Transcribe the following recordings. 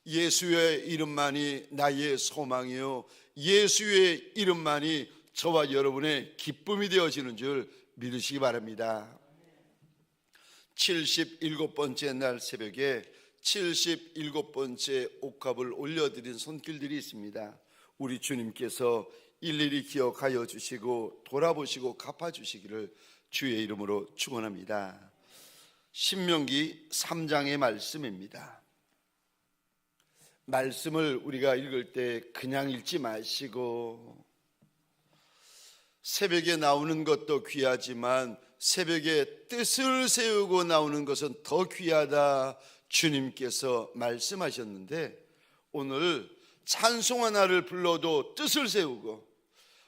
예수의 이름만이 나의 소망이요 예수의 이름만이 저와 여러분의 기쁨이 되어지는 줄 믿으시기 바랍니다. 77번째 날 새벽에 77번째 옥합을 올려드린 손길들이 있습니다. 우리 주님께서 일일이 기억하여 주시고 돌아보시고 갚아주시기를 주의 이름으로 축원합니다. 신명기 3장의 말씀입니다. 말씀을 우리가 읽을 때 그냥 읽지 마시고, 새벽에 나오는 것도 귀하지만 새벽에 뜻을 세우고 나오는 것은 더 귀하다 주님께서 말씀하셨는데, 오늘 찬송 하나를 불러도 뜻을 세우고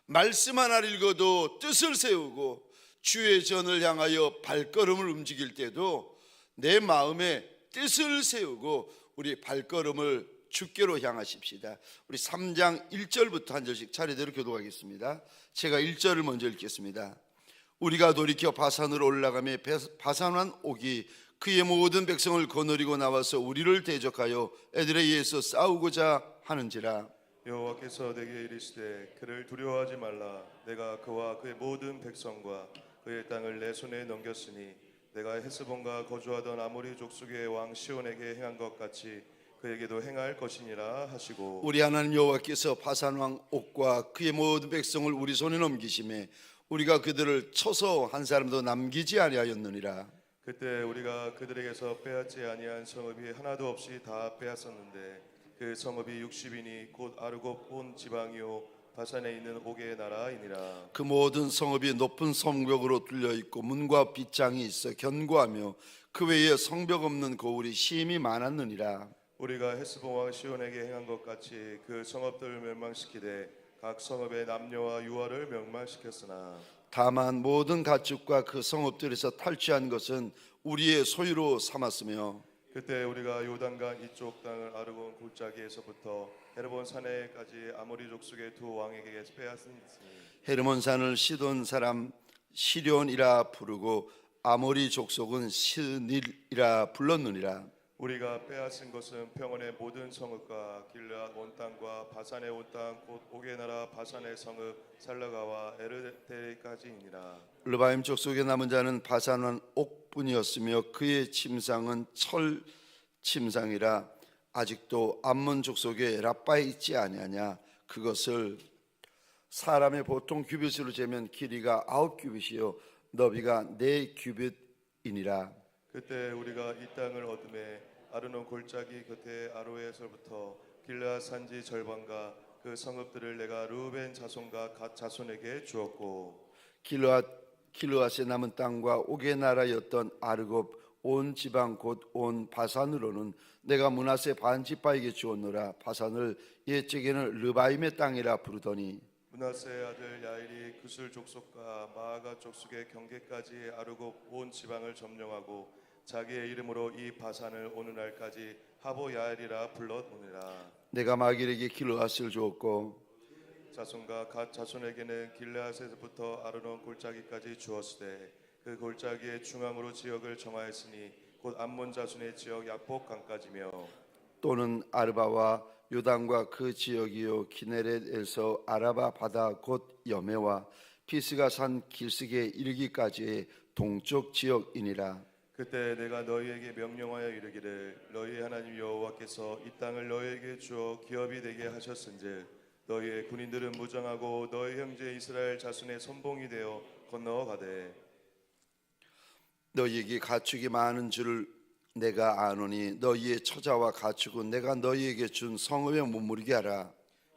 말씀 하나를 읽어도 뜻을 세우고 주의 전을 향하여 발걸음을 움직일 때도 내 마음에 뜻을 세우고 우리 발걸음을 주께로 향하십시다. 우리 3장 1절부터 한 절씩 차례대로 교독하겠습니다. 제가 1절을 먼저 읽겠습니다. 우리가 돌이켜 바산으로 올라가며 바산왕 옥이 그의 모든 백성을 거느리고 나와서 우리를 대적하여 에드레이에서 싸우고자 하는지라. 여호와께서 내게 이르시되 그를 두려워하지 말라. 내가 그와 그의 모든 백성과 그의 땅을 내 손에 넘겼으니 내가 헤스본과 거주하던 아모리 족속의 왕 시온에게 행한 것 같이 그에게도 행할 것이니라 하시고, 우리 하나님 여호와께서 바산왕 옥과 그의 모든 백성을 우리 손에 넘기심에 우리가 그들을 쳐서 한 사람도 남기지 아니하였느니라. 그때 우리가 그들에게서 빼앗지 아니한 성읍이 하나도 없이 다 빼앗았는데 그 성읍이 60이니 곧 아르곱 온 지방이요 바산에 있는 옥의 나라이니라. 그 모든 성읍이 높은 성벽으로 뚫려 있고 문과 빗장이 있어 견고하며 그 외에 성벽 없는 고울이 심히 많았느니라. 우리가 헤스본 왕 시온에게 행한 것 같이 그 성읍들을 멸망시키되 각 성읍의 남녀와 유아를 멸망시켰으나 다만 모든 가축과 그 성읍들에서 탈취한 것은 우리의 소유로 삼았으며, 그때 우리가 요단강 이쪽 땅을 아르곤 골짜기에서부터 헤르본 산에까지 아모리 족속의 두 왕에게 빼앗은 헤르몬산을 시돈 사람 시련이라 부르고 아모리 족속은 스닐이라 불렀느니라. 우리가 빼앗은 것은 평원의 모든 성읍과 길르앗 온 땅과 바산의 온 땅 곧 옥의 나라 바산의 성읍 살라가와 에르데까지이니라. 르바임 족속에 남은 자는 바산왕 옥뿐이었으며 그의 침상은 철 침상이라. 아직도 암몬 족속에 라빠에 있지 아니하냐. 그것을 사람의 보통 규빗으로 재면 길이가 9규빗이요 너비가 4규빗이니라. 그때 우리가 이 땅을 얻음에 아르논 골짜기 곁에 아로에서부터 길르앗 산지 절반과 그 성읍들을 내가 르우벤 자손과 갓 자손에게 주었고, 길르앗의 남은 땅과 옥의 나라였던 아르곱 온 지방 곧 온 바산으로는 내가 므낫세 반 지파에게 주었노라. 바산을 옛적에는 르바임의 땅이라 부르더니 므낫세의 아들 야일이 그술 족속과 마아가 족속의 경계까지 아르곱 온 지방을 점령하고 자기의 이름으로 이 바산을 오늘날까지 하보 야일이라 불렀느니라. 내가 마길에게 길르앗을 주었고 자손과 갓 자손에게는 길르앗에서부터 아르논 골짜기까지 주었으되 그 골짜기의 중앙으로 지역을 정하였으니 곧 암몬 자손의 지역 야복 강까지며 또는 아르바와 요단과 그 지역이요 기네렛에서 아라바 바다 곧 여메와 피스가 산 길스게 이르기까지의 동쪽 지역이니라. 그때 내가 너희에게 명령하여 이르기를 너희 하나님 여호와께서 이 땅을 너희에게 주어 기업이 되게 하셨은즉 너희의 군인들은 무장하고 너희 형제 이스라엘 자손의 선봉이 되어 건너가되 너희에게 가축이 많은 줄을 내가 아노니 너희의 처자와 가축은 내가 너희에게 준 성읍에 머무르게 하라.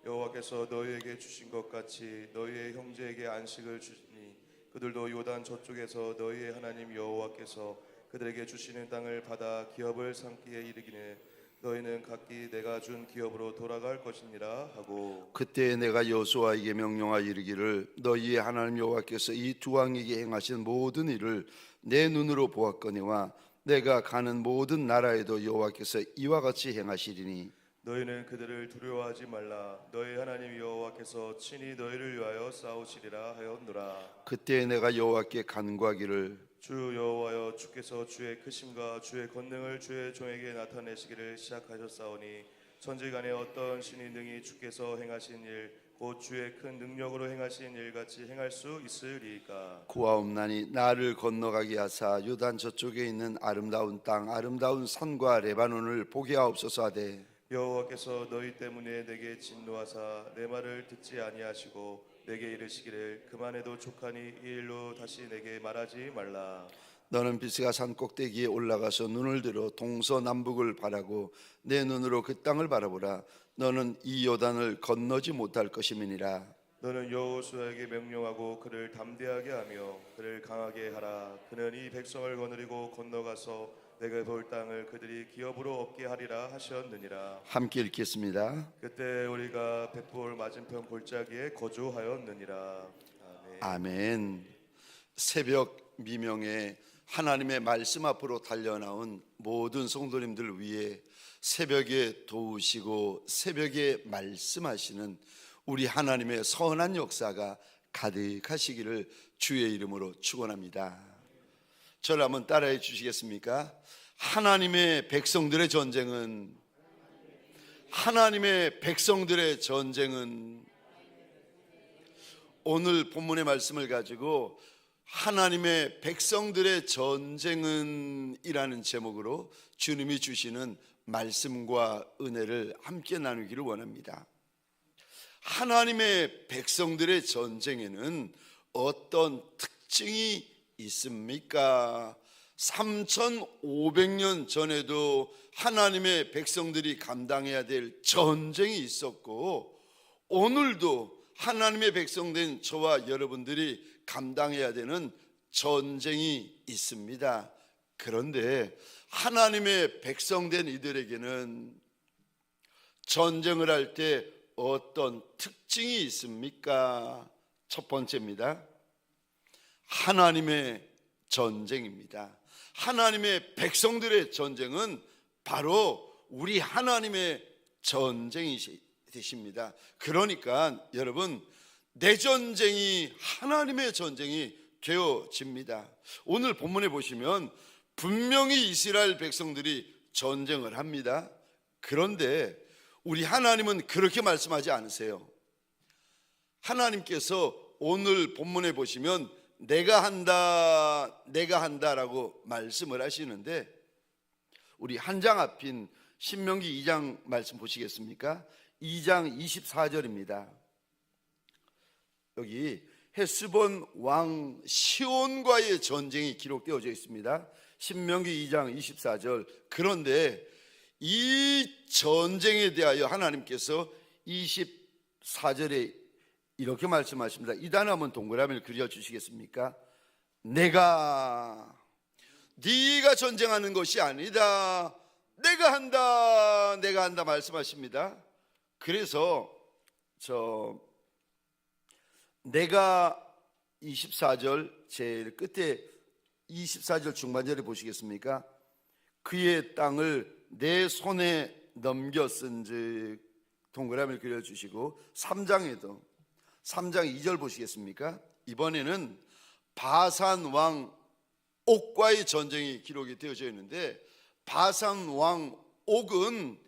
여호와께서 너희에게 주신 것 같이 너희의 형제에게 안식을 주시니 그들도 요단 저쪽에서 너희의 하나님 여호와께서 그들에게 주시는 땅을 받아 기업을 삼기에 이르기는 너희는 각기 내가 준 기업으로 돌아갈 것이니라 하고, 그때 내가 여호수아에게 명령하여 이르기를 너희의 하나님 여호와께서 이 두 왕에게 행하신 모든 일을 내 눈으로 보았거니와 내가 가는 모든 나라에도 여호와께서 이와 같이 행하시리니 너희는 그들을 두려워하지 말라. 너희 하나님 여호와께서 친히 너희를 위하여 싸우시리라 하였노라. 그때 내가 여호와께 간구하기를 주 여호와여, 주께서 주의 크심과 주의 권능을 주의 종에게 나타내시기를 시작하셨사오니 천지간에 어떤 신이 능히 주께서 행하신 일 곧 주의 큰 능력으로 행하신 일같이 행할 수 있으리이까. 구하옵나니 나를 건너가게 하사 요단 저쪽에 있는 아름다운 땅 아름다운 산과 레바논을 보게 하옵소서 하되 여호와께서 너희 때문에 내게 진노하사 내 말을 듣지 아니하시고 내게 이르시기를 그만해도 족하니 이 일로 다시 내게 말하지 말라. 너는 비스가 산 꼭대기에 올라가서 눈을 들어 동서남북을 바라고 내 눈으로 그 땅을 바라보라. 너는 이 요단을 건너지 못할 것임이니라. 너는 여호수아에게 명령하고 그를 담대하게 하며 그를 강하게 하라. 그는 이 백성을 거느리고 건너가서 내가 볼 땅을 그들이 기업으로 얻게 하리라 하셨느니라. 함께 읽겠습니다. 그때 우리가 벳볼 맞은편 골짜기에 거주하였느니라. 아멘. 아멘. 새벽 미명에 하나님의 말씀 앞으로 달려나온 모든 성도님들 위해 새벽에 도우시고 새벽에 말씀하시는 우리 하나님의 선한 역사가 가득하시기를 주의 이름으로 축원합니다. 저를 한번 따라해 주시겠습니까? 하나님의 백성들의 전쟁은 오늘 본문의 말씀을 가지고 하나님의 백성들의 전쟁은 이라는 제목으로 주님이 주시는 말씀과 은혜를 함께 나누기를 원합니다. 하나님의 백성들의 전쟁에는 어떤 특징이 있습니까? 3500년 전에도 하나님의 백성들이 감당해야 될 전쟁이 있었고 오늘도 하나님의 백성된 저와 여러분들이 감당해야 되는 전쟁이 있습니다. 그런데 하나님의 백성된 이들에게는 전쟁을 할 때 어떤 특징이 있습니까? 첫 번째입니다. 하나님의 전쟁입니다. 하나님의 백성들의 전쟁은 바로 우리 하나님의 전쟁이 되십니다. 그러니까 여러분, 내 전쟁이 하나님의 전쟁이 되어집니다. 오늘 본문에 보시면 분명히 이스라엘 백성들이 전쟁을 합니다. 그런데 우리 하나님은 그렇게 말씀하지 않으세요. 하나님께서 오늘 본문에 보시면 내가 한다라고 말씀을 하시는데 우리 한 장 앞인 신명기 2장 말씀 보시겠습니까? 2장 24절입니다. 여기 헤스본 왕 시온과의 전쟁이 기록되어져 있습니다. 신명기 2장 24절. 그런데 이 전쟁에 대하여 하나님께서 24절에 이렇게 말씀하십니다. 이 단어 한번 동그라미를 그려주시겠습니까? 네가 전쟁하는 것이 아니다. 내가 한다 말씀하십니다. 그래서 내가 24절 제일 끝에 24절 중반절에 보시겠습니까? 그의 땅을 내 손에 넘겼은즉 동그라미를 그려주시고 3장에도 3장 2절 보시겠습니까? 이번에는 바산 왕 옥과의 전쟁이 기록이 되어져 있는데 바산 왕 옥은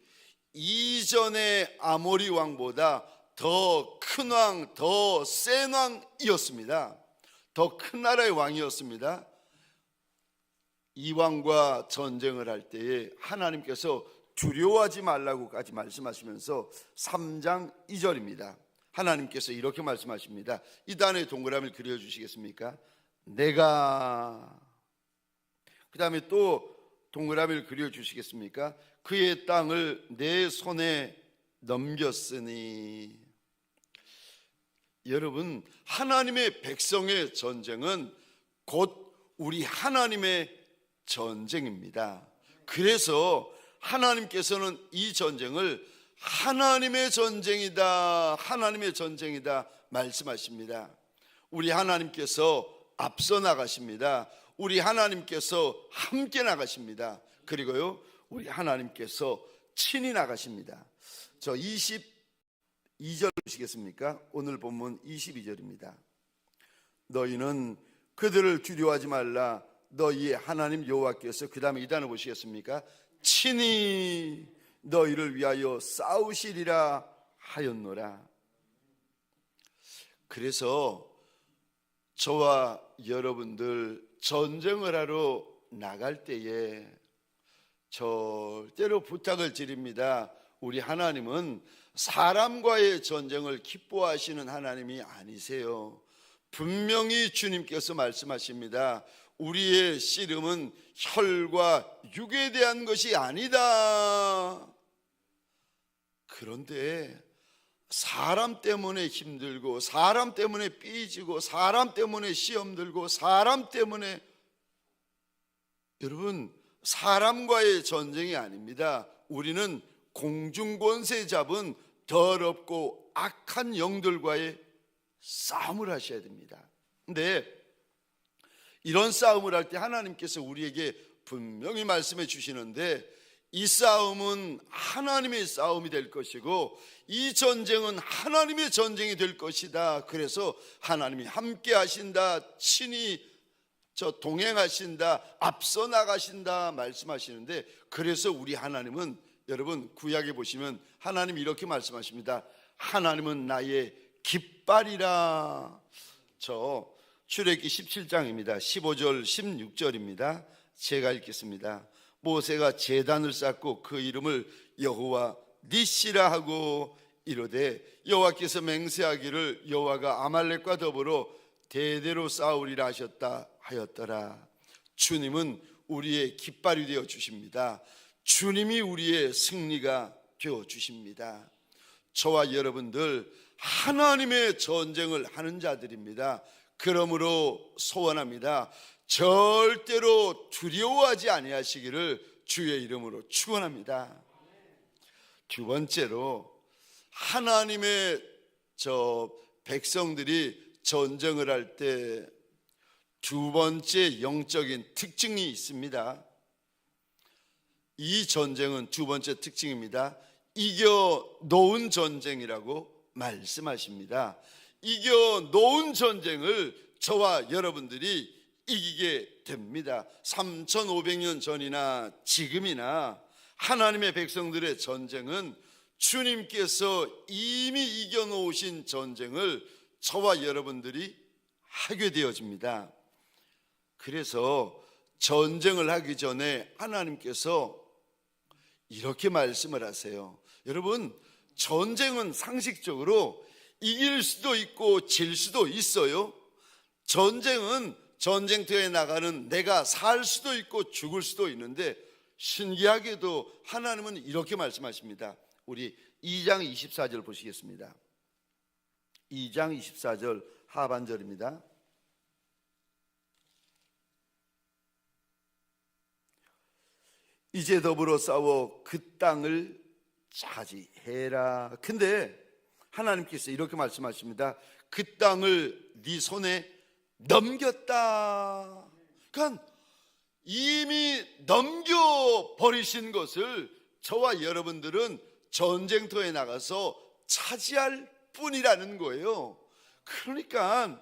이전의 아모리 왕보다 더 큰 왕, 더 센 왕이었습니다. 더 큰 나라의 왕이었습니다. 이 왕과 전쟁을 할 때에 하나님께서 두려워하지 말라고까지 말씀하시면서 3장 2절입니다. 하나님께서 이렇게 말씀하십니다. 이 단어에 동그라미를 그려주시겠습니까? 내가, 그 다음에 또 동그라미를 그려주시겠습니까? 그의 땅을 내 손에 넘겼으니. 여러분, 하나님의 백성의 전쟁은 곧 우리 하나님의 전쟁입니다. 그래서 하나님께서는 이 전쟁을 하나님의 전쟁이다 말씀하십니다. 우리 하나님께서 앞서 나가십니다. 우리 하나님께서 함께 나가십니다. 그리고요, 우리 하나님께서 친히 나가십니다. 저 22절 보시겠습니까? 오늘 본문 22절입니다. 너희는 그들을 두려워하지 말라. 너희의 하나님 여호와께서, 그 다음에 이 단어 보시겠습니까? 친히 너희를 위하여 싸우시리라 하였노라. 그래서 저와 여러분들 전쟁을 하러 나갈 때에 절대로 부탁을 드립니다. 우리 하나님은 사람과의 전쟁을 기뻐하시는 하나님이 아니세요. 분명히 주님께서 말씀하십니다. 우리의 씨름은 혈과 육에 대한 것이 아니다. 그런데 사람 때문에 힘들고, 사람 때문에 삐지고, 사람 때문에 시험 들고, 사람 때문에, 여러분, 사람과의 전쟁이 아닙니다. 우리는 공중권세 잡은 더럽고 악한 영들과의 싸움을 하셔야 됩니다. 근데 이런 싸움을 할 때 하나님께서 우리에게 분명히 말씀해 주시는데, 이 싸움은 하나님의 싸움이 될 것이고 이 전쟁은 하나님의 전쟁이 될 것이다. 그래서 하나님이 함께 하신다, 친히 동행하신다, 앞서 나가신다 말씀하시는데, 그래서 우리 하나님은, 여러분 구약에 보시면 하나님이 이렇게 말씀하십니다. 하나님은 나의 깃발이라. 저 출애굽기 17장입니다 15절 16절입니다 제가 읽겠습니다. 모세가 제단을 쌓고 그 이름을 여호와 니시라 하고 이르되, 여호와께서 맹세하기를 여호와가 아말렉과 더불어 대대로 싸우리라 하셨다 하였더라. 주님은 우리의 깃발이 되어 주십니다. 주님이 우리의 승리가 되어 주십니다. 저와 여러분들 하나님의 전쟁을 하는 자들입니다. 그러므로 소원합니다. 절대로 두려워하지 아니하시기를 주의 이름으로 축원합니다. 두 번째로, 하나님의 백성들이 전쟁을 할 때 두 번째 영적인 특징이 있습니다. 이 전쟁은 두 번째 특징입니다. 이겨 놓은 전쟁이라고 말씀하십니다. 이겨 놓은 전쟁을 저와 여러분들이 이기게 됩니다. 3500년 전이나 지금이나 하나님의 백성들의 전쟁은 주님께서 이미 이겨놓으신 전쟁을 저와 여러분들이 하게 되어집니다. 그래서 전쟁을 하기 전에 하나님께서 이렇게 말씀을 하세요. 여러분, 전쟁은 상식적으로 이길 수도 있고 질 수도 있어요. 전쟁은 전쟁터에 나가는 내가 살 수도 있고 죽을 수도 있는데, 신기하게도 하나님은 이렇게 말씀하십니다. 우리 2장 24절 보시겠습니다. 2장 24절 하반절입니다. 이제 더불어 싸워 그 땅을 차지해라. 근데 하나님께서 이렇게 말씀하십니다. 그 땅을 네 손에 넘겼다. 그러니까 이미 넘겨버리신 것을 저와 여러분들은 전쟁터에 나가서 차지할 뿐이라는 거예요. 그러니까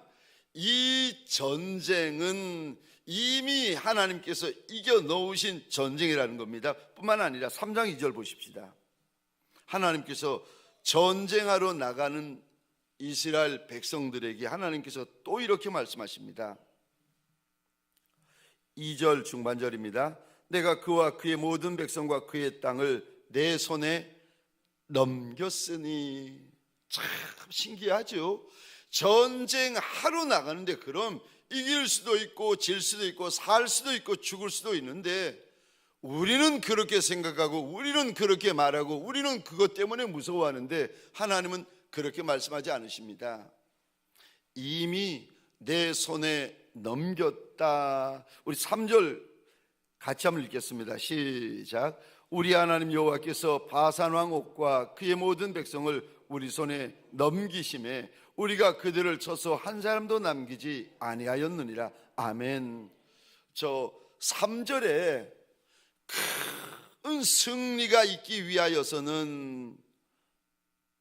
이 전쟁은 이미 하나님께서 이겨놓으신 전쟁이라는 겁니다. 뿐만 아니라 3장 2절 보십시다. 하나님께서 전쟁하러 나가는 이스라엘 백성들에게 하나님께서 또 이렇게 말씀하십니다. 2절 중반절입니다. 내가 그와 그의 모든 백성과 그의 땅을 내 손에 넘겼으니. 참 신기하죠. 전쟁하러 나가는데 그럼 이길 수도 있고 질 수도 있고 살 수도 있고 죽을 수도 있는데, 우리는 그렇게 생각하고 우리는 그렇게 말하고 우리는 그것 때문에 무서워하는데, 하나님은 그렇게 말씀하지 않으십니다. 이미 내 손에 넘겼다. 우리 3절 같이 한번 읽겠습니다. 시작. 우리 하나님 여호와께서 바산 왕 옥과 그의 모든 백성을 우리 손에 넘기심에 우리가 그들을 쳐서 한 사람도 남기지 아니하였느니라. 아멘. 저 3절에 큰 승리가 있기 위하여서는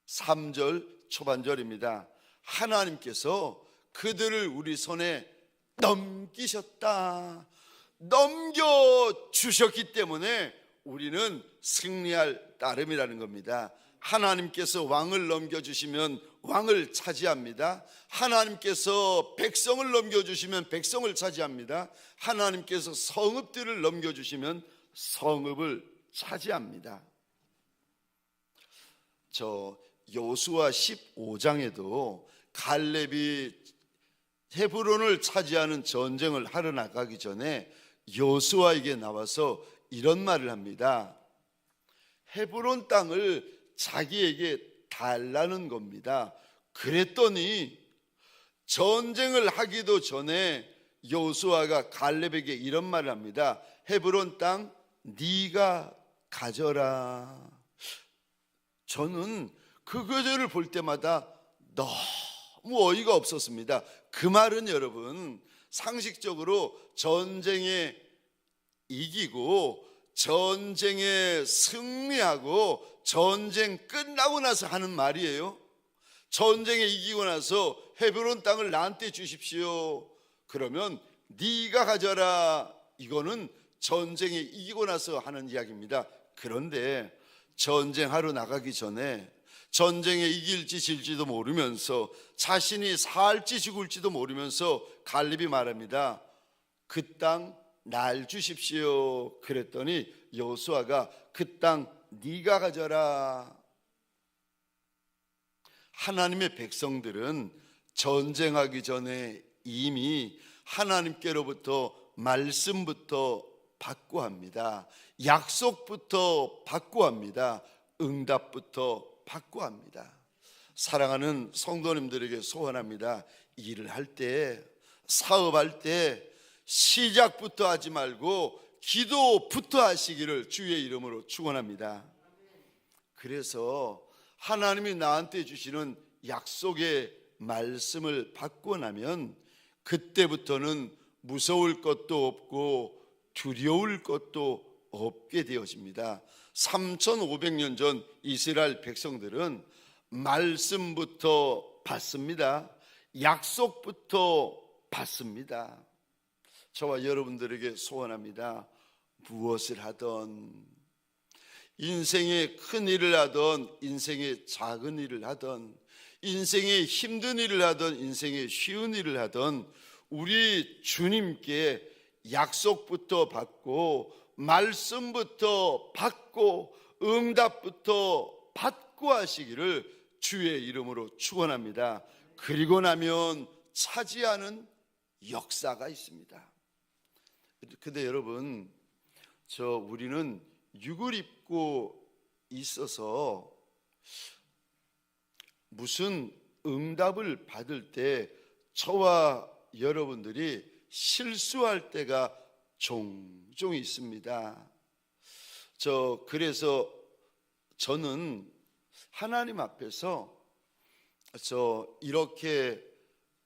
3절 초반절입니다. 하나님께서 그들을 우리 손에 넘기셨다. 넘겨주셨기 때문에 우리는 승리할 따름이라는 겁니다. 하나님께서 왕을 넘겨주시면 왕을 차지합니다. 하나님께서 백성을 넘겨주시면 백성을 차지합니다. 하나님께서 성읍들을 넘겨주시면 성읍을 차지합니다. 저 여호수아 15장에도 갈렙이 헤브론을 차지하는 전쟁을 하러 나가기 전에 여호수아에게 나와서 이런 말을 합니다. 헤브론 땅을 자기에게 달라는 겁니다. 그랬더니 전쟁을 하기도 전에 여호수아가 갈렙에게 이런 말을 합니다. 헤브론 땅 네가 가져라. 저는 그 구절을 볼 때마다 너무 어이가 없었습니다. 그 말은 여러분 상식적으로 전쟁에 이기고 전쟁에 승리하고 전쟁 끝나고 나서 하는 말이에요. 전쟁에 이기고 나서 헤브론 땅을 나한테 주십시오. 그러면 네가 가져라. 이거는 전쟁에 이기고 나서 하는 이야기입니다. 그런데 전쟁하러 나가기 전에 전쟁에 이길지 질지도 모르면서 자신이 살지 죽을지도 모르면서 갈렙이 말합니다. 그 땅 날 주십시오. 그랬더니 여호수아가 그 땅 네가 가져라. 하나님의 백성들은 전쟁하기 전에 이미 하나님께로부터 말씀부터 받고 합니다. 약속부터 받고 합니다. 응답부터 받고 합니다. 사랑하는 성도님들에게 소원합니다. 일을 할 때, 사업할 때 시작부터 하지 말고 기도부터 하시기를 주의 이름으로 축원합니다. 그래서 하나님이 나한테 주시는 약속의 말씀을 받고 나면 그때부터는 무서울 것도 없고 두려울 것도 없게 되어집니다. 3500년 전 이스라엘 백성들은 말씀부터 받습니다. 약속부터 받습니다. 저와 여러분들에게 소원합니다. 무엇을 하던, 인생의 큰 일을 하던, 인생의 작은 일을 하던, 인생의 힘든 일을 하던, 인생의 쉬운 일을 하던 우리 주님께 약속부터 받고 말씀부터 받고 응답부터 받고 하시기를 주의 이름으로 축원합니다. 그리고 나면 차지하는 역사가 있습니다. 근데 여러분, 우리는 육을 입고 있어서 무슨 응답을 받을 때 저와 여러분들이 실수할 때가 종종 있습니다. 그래서 저는 하나님 앞에서 이렇게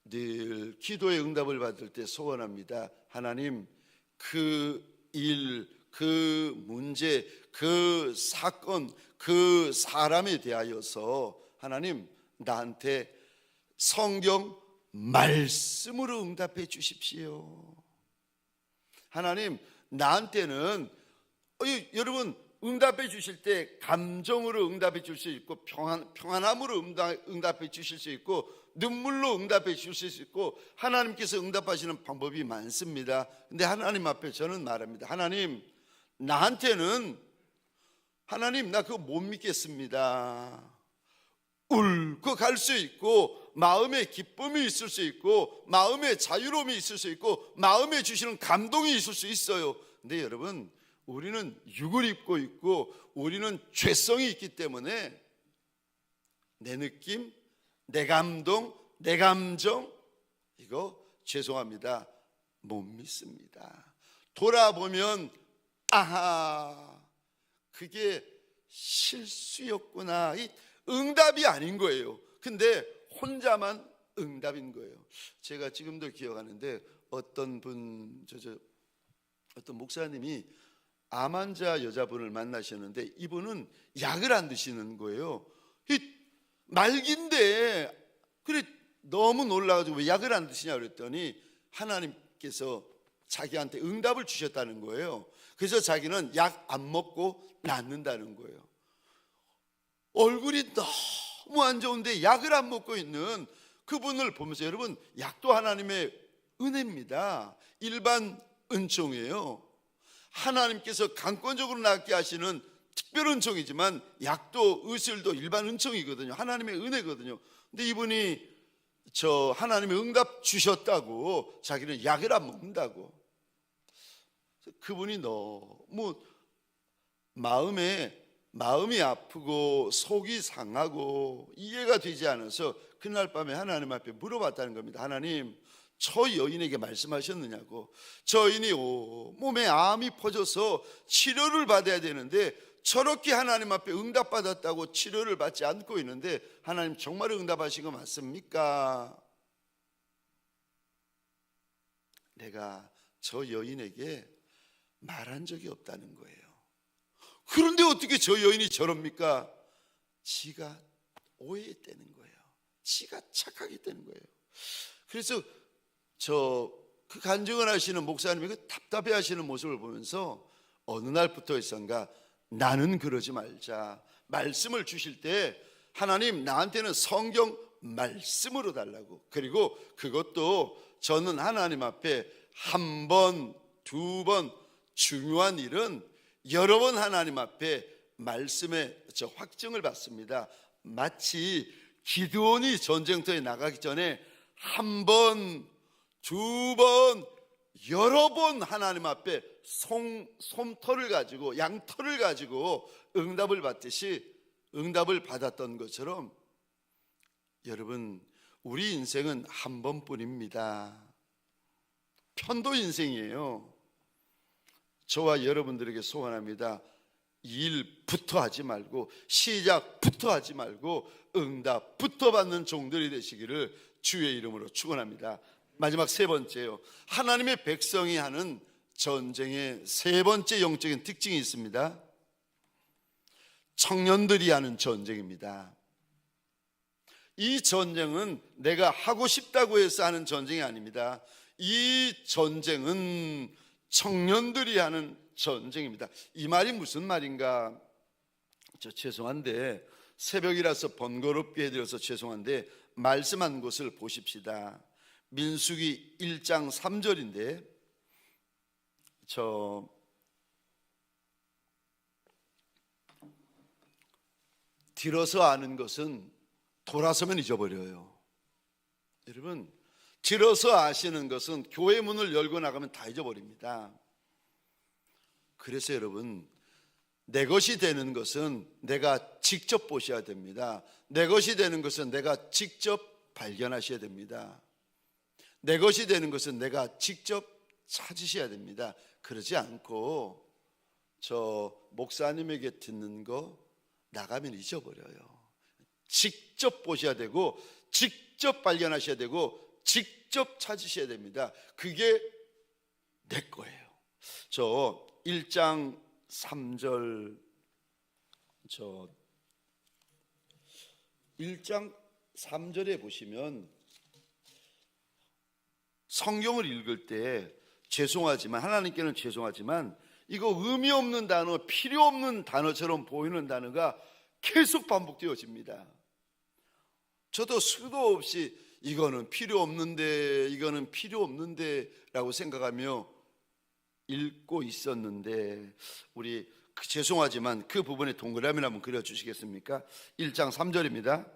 늘 기도의 응답을 받을 때 소원합니다. 하나님, 그 일, 그 문제, 그 사건, 그 사람에 대하여서 하나님 나한테 성경 말씀으로 응답해 주십시오. 하나님, 나한테는 여러분 응답해 주실 때 감정으로 응답해 주실 수 있고 평안함으로 응답해 주실 수 있고 눈물로 응답해 주실 수 있고 하나님께서 응답하시는 방법이 많습니다. 근데 하나님 앞에 저는 말합니다. 하나님, 나한테는 하나님 나 그거 못 믿겠습니다. 울고 갈 수 있고 마음에 기쁨이 있을 수 있고 마음에 자유로움이 있을 수 있고 마음에 주시는 감동이 있을 수 있어요. 근데 여러분, 우리는 육을 입고 있고 우리는 죄성이 있기 때문에 내 느낌, 내 감동, 내 감정, 이거 죄송합니다, 못 믿습니다. 돌아보면 아하, 그게 실수였구나, 이 응답이 아닌 거예요. 근데 혼자만 응답인 거예요. 제가 지금도 기억하는데 어떤 목사님이 암 환자 여자분을 만나셨는데 이분은 약을 안 드시는 거예요. 말기인데 그래 너무 놀라가지고 왜 약을 안 드시냐 그랬더니 하나님께서 자기한테 응답을 주셨다는 거예요. 그래서 자기는 약 안 먹고 낫는다는 거예요. 얼굴이 너무 안 좋은데 약을 안 먹고 있는 그분을 보면서, 여러분, 약도 하나님의 은혜입니다. 일반 은총이에요. 하나님께서 강권적으로 낫게 하시는 특별 은총이지만 약도 의술도 일반 은총이거든요. 하나님의 은혜거든요. 근데 이분이 저 하나님의 응답 주셨다고 자기는 약을 안 먹는다고. 그분이 너무 마음이 아프고 속이 상하고 이해가 되지 않아서 그날 밤에 하나님 앞에 물어봤다는 겁니다. 하나님, 저 여인에게 말씀하셨느냐고. 저 여인이 몸에 암이 퍼져서 치료를 받아야 되는데 저렇게 하나님 앞에 응답받았다고 치료를 받지 않고 있는데 하나님 정말 응답하신 거 맞습니까? 내가 저 여인에게 말한 적이 없다는 거예요. 그런데 어떻게 저 여인이 저럽니까? 지가 오해했다는 거예요. 지가 착각했다는 거예요. 그래서 그 간증을 하시는 목사님이 그 답답해 하시는 모습을 보면서 어느 날부터였던가 나는 그러지 말자. 말씀을 주실 때 하나님 나한테는 성경 말씀으로 달라고. 그리고 그것도 저는 하나님 앞에 한 번, 두 번, 중요한 일은 여러 번 하나님 앞에 말씀의 확증을 받습니다. 마치 기드온이 전쟁터에 나가기 전에 한 번, 두 번, 여러 번 하나님 앞에 솜털을 가지고, 양털을 가지고 응답을 받듯이 응답을 받았던 것처럼 여러분, 우리 인생은 한 번뿐입니다. 편도 인생이에요. 저와 여러분들에게 소원합니다. 일부터 하지 말고, 시작부터 하지 말고 응답부터 받는 종들이 되시기를 주의 이름으로 축원합니다. 마지막 세 번째요. 하나님의 백성이 하는 전쟁의 세 번째 영적인 특징이 있습니다. 청년들이 하는 전쟁입니다. 이 전쟁은 내가 하고 싶다고 해서 하는 전쟁이 아닙니다. 이 전쟁은 청년들이 하는 전쟁입니다. 이 말이 무슨 말인가? 죄송한데, 새벽이라서 번거롭게 해드려서 죄송한데 말씀한 것을 보십시다. 민수기 1장 3절인데 들어서 아는 것은 돌아서면 잊어버려요. 여러분, 들어서 아시는 것은 교회 문을 열고 나가면 다 잊어버립니다. 그래서 여러분, 내 것이 되는 것은 내가 직접 보셔야 됩니다. 내 것이 되는 것은 내가 직접 발견하셔야 됩니다. 내 것이 되는 것은 내가 직접 찾으셔야 됩니다. 그러지 않고 저 목사님에게 듣는 거 나가면 잊어버려요. 직접 보셔야 되고, 직접 발견하셔야 되고, 직접 찾으셔야 됩니다. 그게 내 거예요. 1장 3절 1장 3절에 보시면 성경을 읽을 때 죄송하지만, 하나님께는 죄송하지만 이거 의미 없는 단어, 필요 없는 단어처럼 보이는 단어가 계속 반복되어집니다. 저도 수도 없이 이거는 필요 없는데, 이거는 필요 없는데 라고 생각하며 읽고 있었는데, 우리 죄송하지만 그 부분에 동그라미를 한번 그려주시겠습니까? 1장 3절입니다.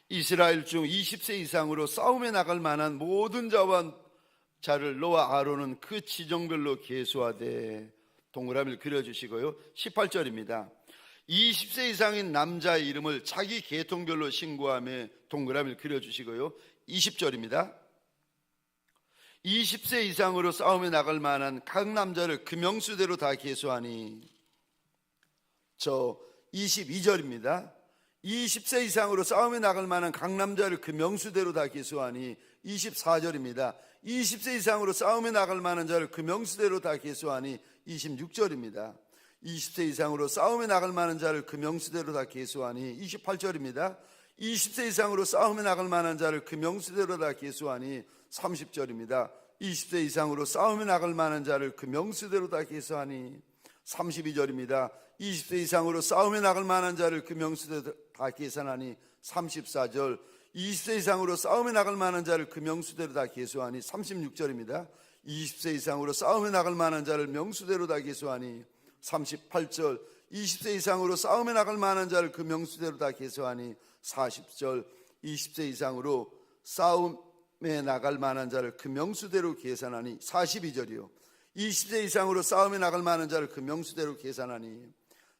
이스라엘 중 20세 이상으로 싸움에 나갈 만한 모든 자를 너와 아론은 그 지정별로 계수하되, 동그라미를 그려주시고요. 18절입니다. 20세 이상인 남자의 이름을 자기 계통별로 신고하며, 동그라미를 그려주시고요. 20절입니다. 20세 이상으로 싸움에 나갈 만한 각 남자를 그 명수대로 다 계수하니, 22절입니다. 20세 이상으로 싸움에 나갈 만한 각 남자를 그 명수대로 다 계수하니, 24절입니다. 20세 이상으로 싸움에 나갈 만한 자를 그 명수대로 다 계수하니, 26절입니다. 20세 이상으로 싸움에 나갈 만한 자를 그 명수대로 다 계수하니, 28절입니다. 20세 이상으로 싸움에 나갈 만한 자를 그 명수대로 다 계수하니, 30절입니다. 20세 이상으로 싸움에 나갈 만한 자를 그 명수대로 다 계수하니. 32절입니다. 20세 이상으로 싸움에 나갈 만한 자를 그 명수대로 다 계산하니. 34절. 20세 이상으로 싸움에 나갈 만한 자를 그 명수대로 다 계수하니. 36절입니다. 20세 이상으로 싸움에 나갈 만한 자를 명수대로 다 계수하니. 38절. 20세 이상으로 싸움에 나갈 만한 자를 그 명수대로 다 계수하니. 40절. 20세 이상으로 싸움에 나갈 만한 자를 그 명수대로 계산하니. 42절이요. 20세 이상으로 싸움에 나갈 만한 자를 그 명수대로 계산하니.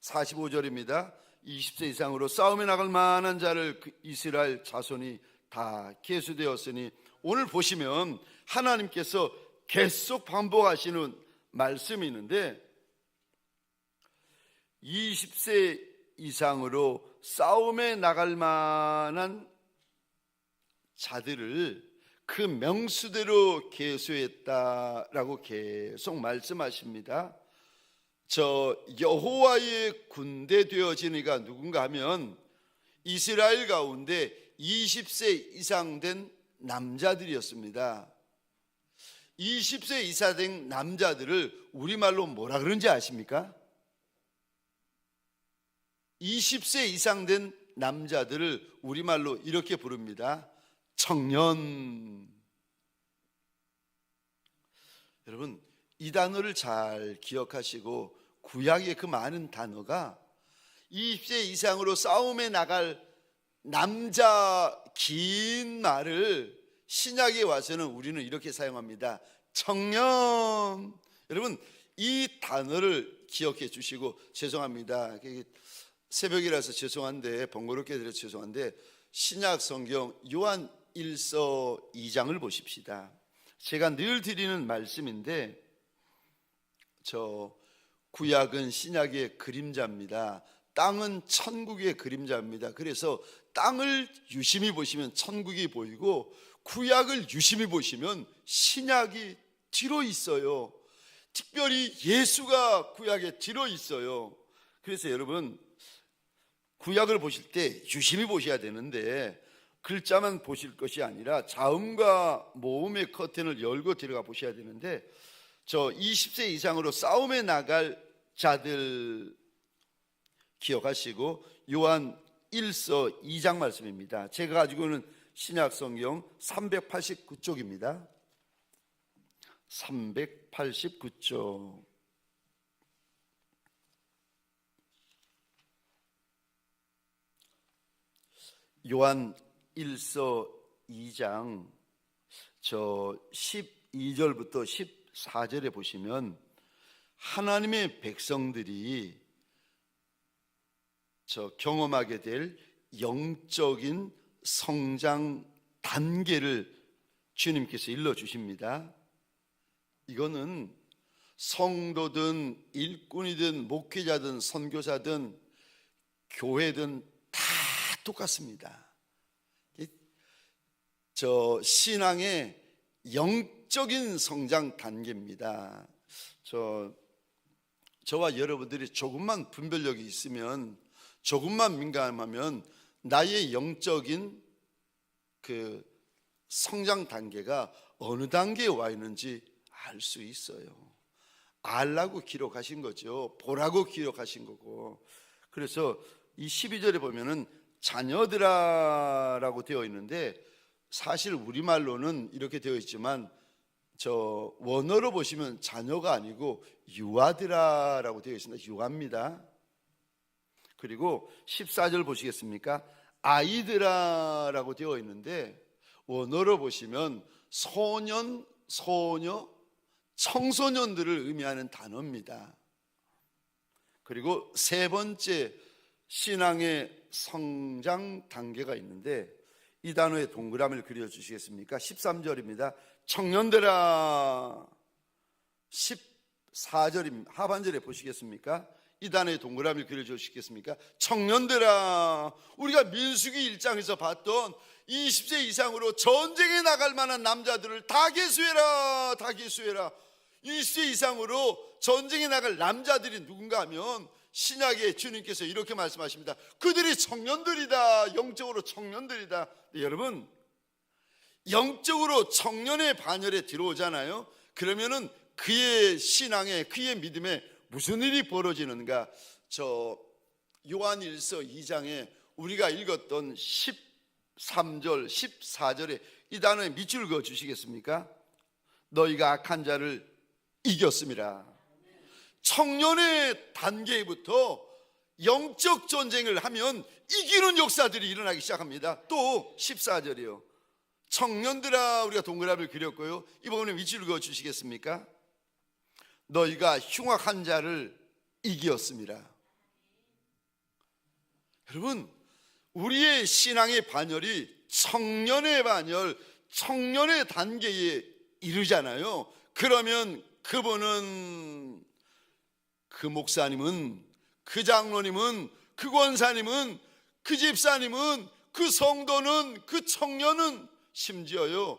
45절입니다. 20세 이상으로 싸움에 나갈 만한 자를 그 이스라엘 자손이 다 계수되었으니. 오늘 보시면 하나님께서 계속 반복하시는 말씀이 있는데, 20세 이상으로 싸움에 나갈 만한 자들을 그 명수대로 계수했다라고 계속 말씀하십니다. 저 여호와의 군대 되어지니가 누군가 하면 이스라엘 가운데 20세 이상 된 남자들이었습니다. 20세 이상 된 남자들을 우리말로 뭐라 그런지 아십니까? 20세 이상 된 남자들을 우리말로 이렇게 부릅니다. 청년. 여러분, 이 단어를 잘 기억하시고, 구약의 그 많은 단어가 20세 이상으로 싸움에 나갈 남자 긴 말을 신약에 와서는 우리는 이렇게 사용합니다. 청년. 여러분, 이 단어를 기억해 주시고. 죄송합니다, 새벽이라서 죄송한데, 번거롭게 드려서 죄송한데, 신약 성경 요한 1서 2장을 보십시다. 제가 늘 드리는 말씀인데, 저 구약은 신약의 그림자입니다. 땅은 천국의 그림자입니다. 그래서 땅을 유심히 보시면 천국이 보이고, 구약을 유심히 보시면 신약이 뒤로 있어요. 특별히 예수가 구약에 뒤로 있어요. 그래서 여러분, 구약을 보실 때 유심히 보셔야 되는데, 글자만 보실 것이 아니라 자음과 모음의 커튼을 열고 들어가 보셔야 되는데, 저 20세 이상으로 싸움에 나갈 자들 기억하시고, 요한 1서 2장 말씀입니다. 제가 가지고 있는 신약 성경 389쪽입니다. 389쪽. 요한 1서 2장 저 12절부터 14절에 보시면 하나님의 백성들이 저 경험하게 될 영적인 성장 단계를 주님께서 일러주십니다. 이거는 성도든 일꾼이든 목회자든 선교사든 교회든 다 똑같습니다. 저 신앙의 영적인 성장 단계입니다. 저와 여러분들이 조금만 분별력이 있으면, 조금만 민감하면 나의 영적인 그 성장 단계가 어느 단계에 와 있는지 알 수 있어요. 알라고 기록하신 거죠. 보라고 기록하신 거고. 그래서 이 12절에 보면은 자녀들아라고 되어 있는데, 사실 우리말로는 이렇게 되어 있지만 저 원어로 보시면 자녀가 아니고 유아들아라고 되어 있습니다. 유아입니다. 그리고 14절 보시겠습니까? 아이들아라고 되어 있는데, 원어로 보시면 소년, 소녀, 청소년들을 의미하는 단어입니다. 그리고 세 번째 신앙의 성장 단계가 있는데, 이 단어의 동그라미를 그려주시겠습니까? 13절입니다. 청년들아. 14절입니다. 하반절에 보시겠습니까? 이 단어의 동그라미를 그려주시겠습니까? 청년들아. 우리가 민수기 1장에서 봤던 20세 이상으로 전쟁에 나갈 만한 남자들을 다 계수해라, 다 계수해라. 20세 이상으로 전쟁에 나갈 남자들이 누군가 하면 신약에 주님께서 이렇게 말씀하십니다. 그들이 청년들이다. 영적으로 청년들이다. 네, 여러분, 영적으로 청년의 반열에 들어오잖아요. 그러면은 그의 신앙에, 그의 믿음에 무슨 일이 벌어지는가? 저 요한일서 2장에 우리가 읽었던 13절, 14절에 이 단어에 밑줄 그어 주시겠습니까? 너희가 악한 자를 이겼습니다. 청년의 단계부터 영적 전쟁을 하면 이기는 역사들이 일어나기 시작합니다. 또 14절이요. 청년들아, 우리가 동그라미를 그렸고요. 이번에 밑줄을 그어 주시겠습니까? 너희가 흉악한 자를 이겼습니다. 여러분, 우리의 신앙의 반열이 청년의 반열, 청년의 단계에 이르잖아요. 그러면 그분은, 그 목사님은, 그 장로님은, 그 권사님은, 그 집사님은, 그 성도는, 그 청년은, 심지어요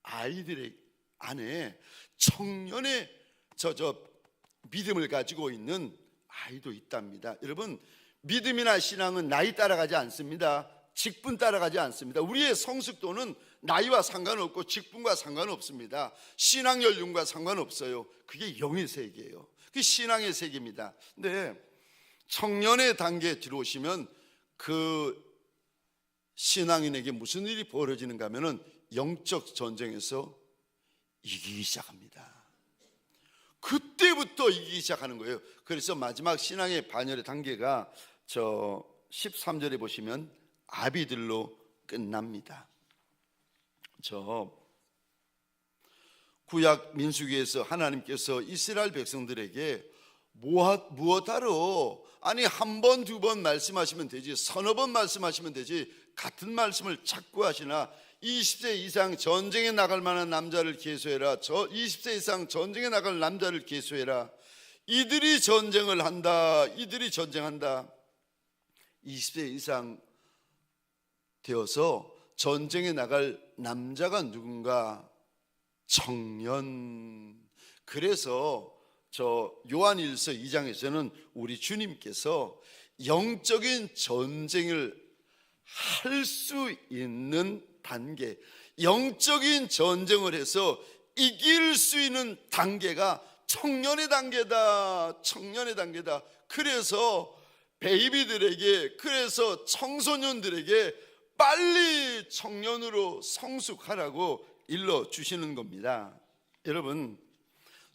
아이들의 안에 청년의 믿음을 가지고 있는 아이도 있답니다. 여러분, 믿음이나 신앙은 나이 따라가지 않습니다. 직분 따라가지 않습니다. 우리의 성숙도는 나이와 상관없고 직분과 상관없습니다. 신앙 연륜과 상관없어요. 그게 영의 세계예요. 그게 신앙의 세계입니다. 근데 청년의 단계에 들어오시면 그 신앙인에게 무슨 일이 벌어지는가 하면은 영적 전쟁에서 이기기 시작합니다. 그때부터 이기기 시작하는 거예요. 그래서 마지막 신앙의 반열의 단계가 저 13절에 보시면 아비들로 끝납니다. 저 구약 민수기에서 하나님께서 이스라엘 백성들에게 무엇하러, 아니 한 번, 두 번 말씀하시면 되지, 서너 번 말씀하시면 되지, 같은 말씀을 자꾸 하시나? 20세 이상 전쟁에 나갈 만한 남자를 계수해라. 20세 이상 전쟁에 나갈 남자를 계수해라. 이들이 전쟁을 한다. 이들이 전쟁한다. 20세 이상 되어서 전쟁에 나갈 남자가 누군가? 청년. 그래서 저 요한일서 2장에서는 우리 주님께서 영적인 전쟁을 할 수 있는 단계, 영적인 전쟁을 해서 이길 수 있는 단계가 청년의 단계다. 청년의 단계다. 그래서 베이비들에게, 그래서 청소년들에게 빨리 청년으로 성숙하라고 일러주시는 겁니다. 여러분,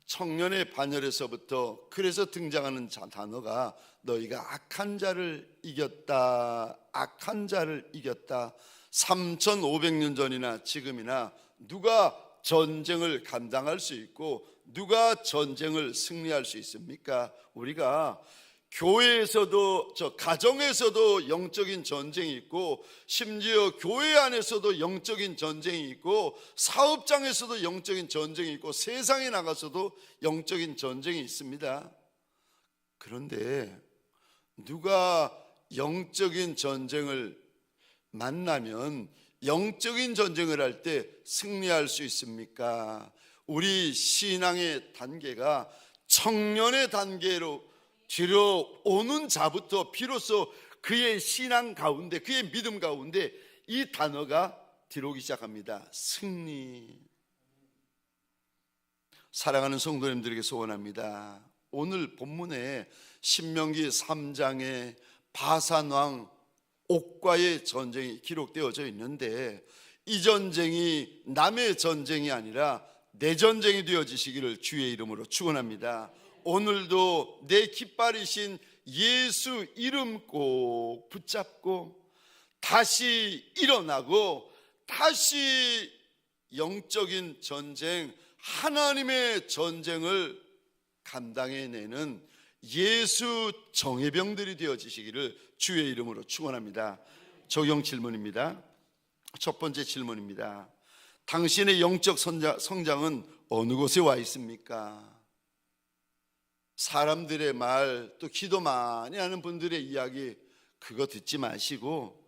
청년의 반열에서부터 그래서 등장하는 단어가 너희가 악한 자를 이겼다. 악한 자를 이겼다. 3500년 전이나 지금이나 누가 전쟁을 감당할 수 있고 누가 전쟁을 승리할 수 있습니까? 우리가 교회에서도, 가정에서도 영적인 전쟁이 있고, 심지어 교회 안에서도 영적인 전쟁이 있고, 사업장에서도 영적인 전쟁이 있고, 세상에 나가서도 영적인 전쟁이 있습니다. 그런데 누가 영적인 전쟁을 만나면 영적인 전쟁을 할 때 승리할 수 있습니까? 우리 신앙의 단계가 청년의 단계로 들어오는 자부터 비로소 그의 신앙 가운데, 그의 믿음 가운데 이 단어가 들어오기 시작합니다. 승리. 사랑하는 성도님들에게 소원합니다. 오늘 본문에 신명기 3장에 바산왕 옥과의 전쟁이 기록되어져 있는데, 이 전쟁이 남의 전쟁이 아니라 내 전쟁이 되어지시기를 주의 이름으로 축원합니다. 오늘도 내 깃발이신 예수 이름 꼭 붙잡고 다시 일어나고 다시 영적인 전쟁, 하나님의 전쟁을 감당해내는 예수 정예병들이 되어지시기를 주의 이름으로 축원합니다. 적용 질문입니다. 첫 번째 질문입니다. 당신의 영적 성장은 어느 곳에 와 있습니까? 사람들의 말, 또 기도 많이 하는 분들의 이야기, 그거 듣지 마시고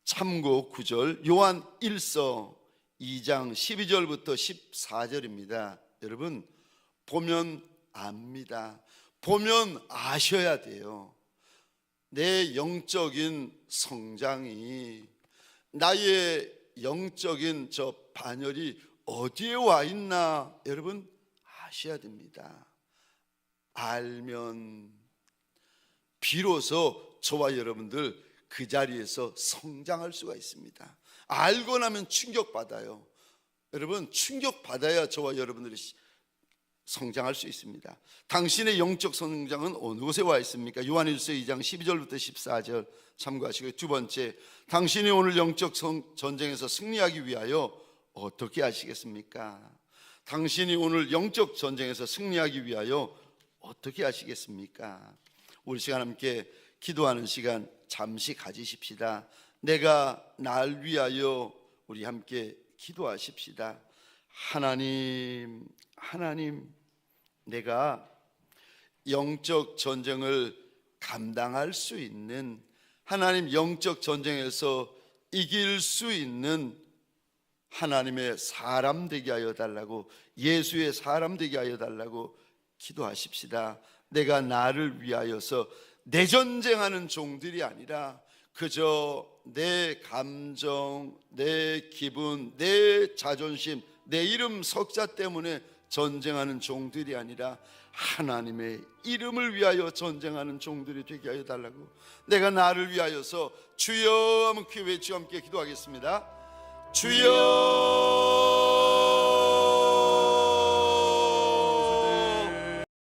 참고 구절, 요한 1서 2장 12절부터 14절입니다. 여러분, 보면 압니다. 보면 아셔야 돼요. 내 영적인 성장이, 나의 영적인 저 반열이 어디에 와 있나 여러분 아셔야 됩니다. 알면 비로소 저와 여러분들 그 자리에서 성장할 수가 있습니다. 알고 나면 충격받아요. 여러분 충격받아야 저와 여러분들이 성장할 수 있습니다. 당신의 영적 성장은 어느 곳에 와 있습니까? 요한일서 2장 12절부터 14절 참고하시고요. 두 번째, 당신이 오늘 영적 전쟁에서 승리하기 위하여 어떻게 하시겠습니까? 당신이 오늘 영적 전쟁에서 승리하기 위하여 어떻게 하시겠습니까? 우리 시간 함께 기도하는 시간 잠시 가지십시다. 내가 날 위하여 우리 함께 기도하십시다. 하나님, 내가 영적 전쟁을 감당할 수 있는, 하나님 영적 전쟁에서 이길 수 있는 하나님의 사람 되게 하여 달라고, 예수의 사람 되게 하여 달라고 기도하십시다. 내가 나를 위하여서 내전쟁하는 종들이 아니라 그저 내 감정, 내 기분, 내 자존심, 내 이름 석자 때문에 전쟁하는 종들이 아니라 하나님의 이름을 위하여 전쟁하는 종들이 되게 하여 달라고, 내가 나를 위하여서 주여 한번 귀 외치고 함께 기도하겠습니다. 주여